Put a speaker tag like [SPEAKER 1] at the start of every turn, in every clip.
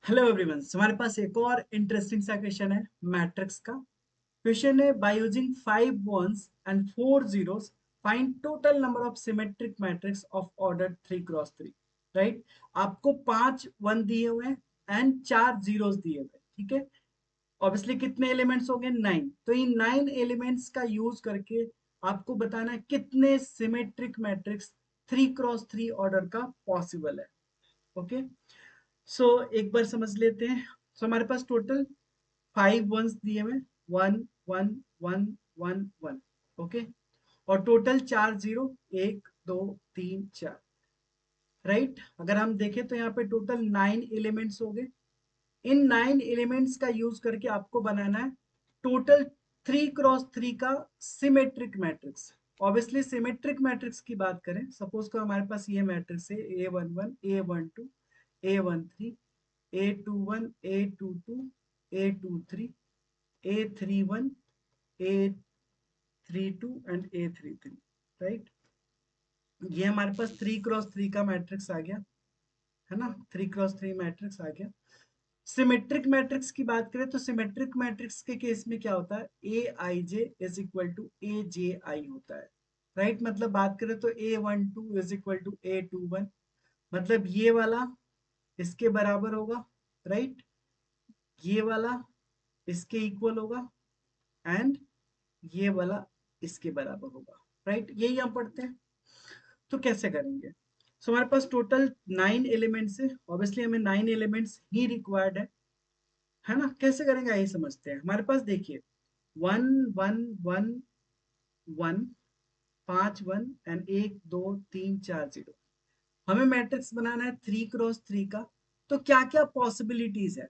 [SPEAKER 1] Hello everyone, हमारे पास एक और इंटरेस्टिंग सा क्वेश्चन है मैट्रिक्स का। क्वेश्चन है by using 5 1s and 4 zeros find total number of symmetric matrix of order 3 cross 3। Right, आपको 5 1 दिए हुए हैं एंड 4 zeros दिए हुए हैं। ठीक है, ऑब्वियसली कितने एलिमेंट्स हो गए? 9। तो इन 9 एलिमेंट्स का यूज करके आपको बताना है कितने सिमेट्रिक मैट्रिक्स 3 क्रॉस 3 ऑर्डर का पॉसिबल है। ओके, सो एक बार समझ लेते हैं। हमारे पास टोटल 5 1s दिए हुए, 1 1 1 1 1। ओके, और टोटल 4 0, 1 2 3 4। राइट, अगर हम देखें तो यहाँ पे टोटल 9 एलिमेंट्स हो गए। इन 9 एलिमेंट्स का यूज करके आपको बनाना है टोटल 3 क्रॉस 3 का symmetric matrix. Obviously symmetric matrix की बात करें, सपोज को हमारे पास ये मैट्रिक्स है A11 A12 A13 A21 A22 A23 A31 A32 and A33। Right, ये हमारे पास 3 क्रॉस 3 का मैट्रिक्स आ गया, है ना। 3 क्रॉस 3 मैट्रिक्स आ गया। सिमेट्रिक मैट्रिक्स की बात करें तो सिमेट्रिक मैट्रिक्स के केस में क्या होता है? ए आई जे इज इक्वल टू ए जे आई होता है। राइट, मतलब बात करें तो A12 is equal to A21, मतलब ये वाला इसके बराबर होगा। राइट, ये वाला इसके इक्वल होगा एंड ये वाला इसके बराबर होगा। राइट, यही हम पढ़ते हैं। तो कैसे करेंगे? सो हमारे पास टोटल 9 एलिमेंट्स है, ऑब्वियसली हमें 9 एलिमेंट्स ही रिक्वायर्ड है ना। कैसे करेंगे आइए समझते हैं। हमारे पास देखिए 1 1 1 1, 5 1 एंड 1 2 3 4 0। हमें मैट्रिक्स बनाना है 3 क्रॉस 3 का। तो क्या क्या पॉसिबिलिटीज है?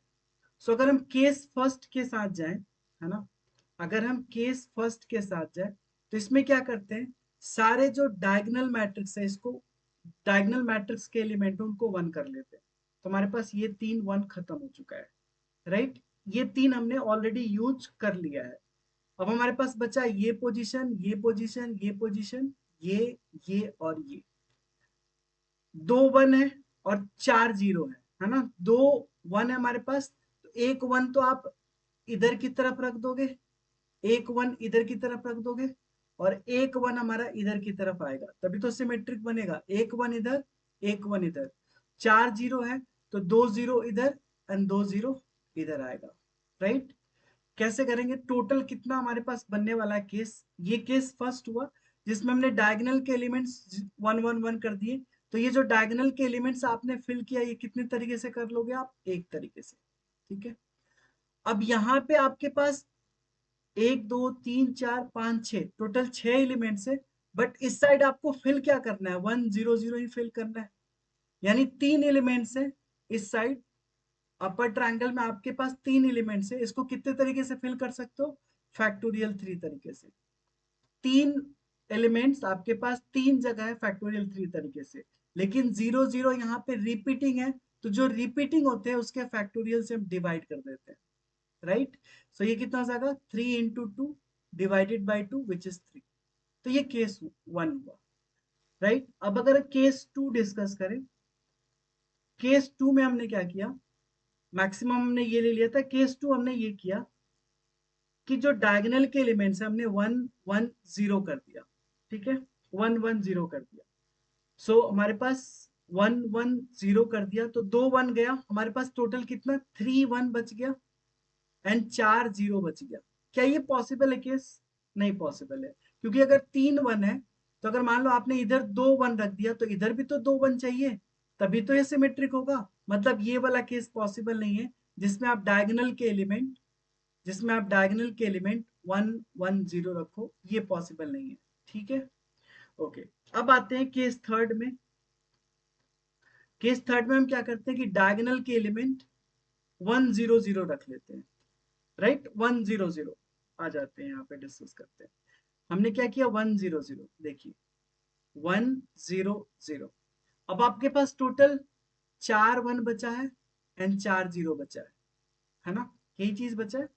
[SPEAKER 1] सो अगर हम केस फर्स्ट के साथ जाएं, है ना, अगर हम केस फर्स्ट के साथ जाएं तो इसमें क्या करते हैं, सारे जो डायगोनल मैट्रिक्स है इसको, डायगोनल मैट्रिक्स के एलिमेंट उनको 1 कर लेते हैं। तो हमारे पास ये 3 1 खत्म हो चुका है। राइट, ये 3 हमने ऑलरेडी यूज कर लिया है। अब हमारे पास बचा ये पोजीशन ये पोजीशन ये पोजीशन, ये और ये। 2 1 है और 4 0 है ना। 2 1 है हमारे पास, तो 1 1 तो आप इधर की तरफ रख दोगे, 1 1 इधर की तरफ रख दोगे, और 1 1 हमारा इधर की तरफ आएगा, तभी तो सिमेट्रिक बनेगा। 1 1 इधर 1 1 इधर, 4 0 है तो 2 0 इधर एंड 2 0 इधर आएगा। राइट, कैसे करेंगे? टोटल कितना हमारे पास बनने वाला है केस? ये केस फर्स्ट हुआ जिसमें हमने डायगोनल के एलिमेंट्स 1 1 1 कर दिए। तो ये जो डायगोनल के एलिमेंट्स आपने फिल किया, ये कितने तरीके से कर लोगे आप? एक तरीके से। ठीक है, अब यहाँ पे आपके पास 1 2 3 4 5 6 टोटल 6 एलिमेंट्स है। बट इस साइड आपको फिल क्या करना है? 1 0 0 ही फिल करना है, यानी 3 एलिमेंट्स है इस साइड। अपर ट्रायंगल में आपके पास 3 एलिमेंट्स है, इसको कितने तरीके से फिल कर सकते हो? फैक्टोरियल 3 तरीके से। 3 एलिमेंट्स आपके पास 3 जगह है फैक्टोरियल 3 तरीके से। लेकिन 0 0 यहाँ पे रिपीटिंग है, तो जो रिपीटिंग होते हैं उसके फैक्टोरियल से हम डिवाइड कर देते हैं। राइट, सो ये कितना हो जाएगा? 3 × 2 डिवाइडेड बाई 2 विच इज 3। तो ये केस 1 हुआ। राइट, अब अगर केस 2 डिस्कस करें, केस 2 में हमने क्या किया? मैक्सिमम हमने ये ले लिया था। केस 2 हमने ये किया कि जो डायगोनल के एलिमेंट्स है हमने 1 1 0 कर दिया। ठीक है, 1 1 0 कर दिया। सो हमारे पास 1 1 0 कर दिया तो 2 1 गया, हमारे पास टोटल कितना? 3 1 बच गया एंड 4 0 बच गया। क्या ये पॉसिबल है केस? नहीं पॉसिबल है, क्योंकि अगर 3 1 है तो अगर मान लो आपने इधर 2 1 रख दिया तो इधर भी तो 2 1 चाहिए, तभी तो ये सिमेट्रिक होगा। मतलब ये वाला केस पॉसिबल नहीं है जिसमें आप डायगोनल के एलिमेंट, जिसमें आप डायगोनल के एलिमेंट 1 1 0 रखो, ये पॉसिबल नहीं है। ठीक है, ओके। अब आते हैं केस थर्ड में। केस थर्ड में हम क्या करते हैं कि डायगोनल के एलिमेंट 1 0 0 रख लेते हैं। राइट, 1 0 0 आ जाते हैं, यहाँ पे डिस्कस करते हैं। हमने क्या किया? 1 0 0, देखिए 1 0 0। अब आपके पास टोटल 4 1 बचा है एंड 4 0 बचा है ना। यही चीज बचा है।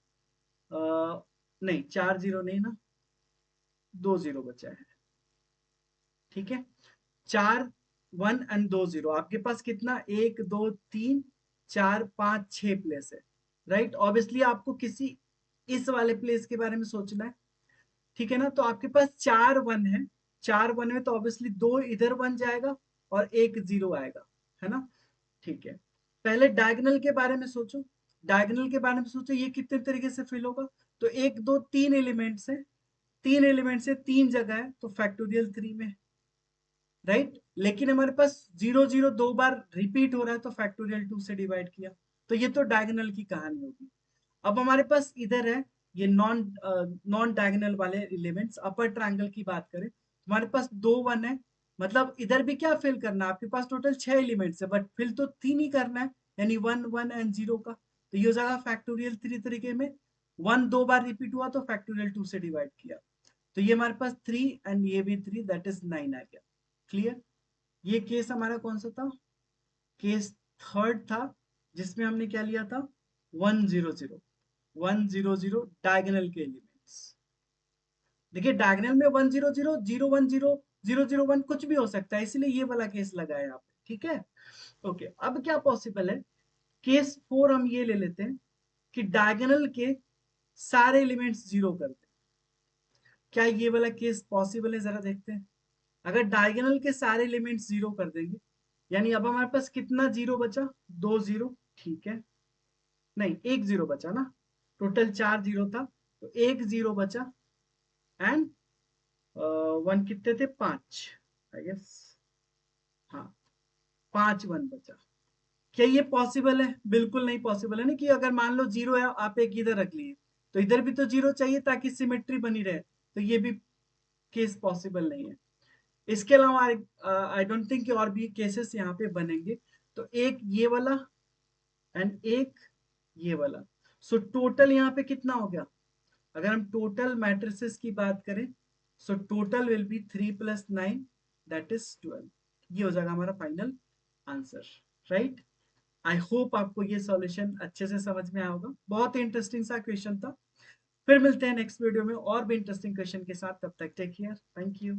[SPEAKER 1] नहीं 4 0 नहीं ना, 2 0 बचा है। ठीक है, 4 1 एंड 2 0, आपके पास कितना? 1 2 3 4 5 6 प्लेस है, राइट। ऑब्वियसली आपको किसी इस वाले प्लेस के बारे में सोचना है, ठीक है ना। तो आपके पास 4 1 है, 4 1 में तो ऑब्वियसली 2 इधर 1 जाएगा और 1 0 आएगा, है ना। ठीक है, पहले डायगोनल के बारे में सोचो, डायगोनल के बारे में सोचो ये कितने तरीके से फिल होगा। तो 1 2 3 एलिमेंट्स है, 3 एलिमेंट से 3 जगह है, तो फैक्टोरियल 3 में, राइट। लेकिन हमारे पास 0 0 2 बार रिपीट हो रहा है, तो फैक्टोरियल 2 से डिवाइड किया। तो ये तो डायगोनल की कहानी होगी। अब हमारे पास इधर है ये नॉन डायगोनल वाले एलिमेंट्स। अपर ट्रायंगल की बात करें तो हमारे पास 2 1 है, मतलब इधर भी क्या फिल करना है, आपके पास टोटल 6 एलिमेंट्स है, बट फिल तो 3 ही करना है, यानी 1 1 एंड 0 का। तो ये हो जाएगा फैक्टोरियल 3 तरीके में। 1 2 बार रिपीट हुआ तो फैक्टोरियल 2 से डिवाइड किया, तो ये हमारे पास 3 एंड ये भी 3, दैट इज 9 आ गया। क्लियर। ये केस हमारा कौन सा था, केस थर्ड था, जिसमें हमने क्या लिया था, 1 0 0, 1 0 0 डायगोनल के एलिमेंट्स। देखिए डायगोनल में 1 0 0 0 1 0 0 0 1 कुछ भी हो सकता है, इसलिए ये वाला केस लगाया यहाँ पे, ठीक है। ओके, अब क्या पॉसिबल है, केस 4 हम ये ले लेते हैं कि डायगोनल के सारे एलिमेंट्स जीरो कर दे। क्या ये वाला केस पॉसिबल है, जरा देखते हैं। अगर डायगोनल के सारे एलिमेंट्स जीरो कर देंगे, यानी अब हमारे पास कितना जीरो बचा, 2 0, ठीक है, नहीं 1 0 बचा ना, टोटल 4 0 था, तो 1 0 बचा एंड 1 कितने थे, 5 आई गेस, हाँ 5 1 बचा। क्या ये पॉसिबल है, बिल्कुल नहीं पॉसिबल है ना, कि अगर मान लो जीरो है आप एक इधर रख लिए, तो इधर भी तो जीरो चाहिए ताकि सिमेट्री बनी रहे, तो ये भी केस पॉसिबल नहीं है। इसके अलावा आई डोंट थिंक और भी केसेस यहाँ पे बनेंगे। तो एक ये वाला एंड एक ये वाला, सो टोटल यहाँ पे कितना हो गया, अगर हम टोटल मैट्रिसेस की बात करें, so total will be 3 + 9 that is 12। ये हो जाएगा हमारा final answer, right. I hope आपको ये सॉल्यूशन अच्छे से समझ में आया होगा, बहुत ही इंटरेस्टिंग सा क्वेश्चन था। फिर मिलते हैं नेक्स्ट वीडियो में और भी इंटरेस्टिंग क्वेश्चन के साथ, तब तक टेक केयर, थैंक यू।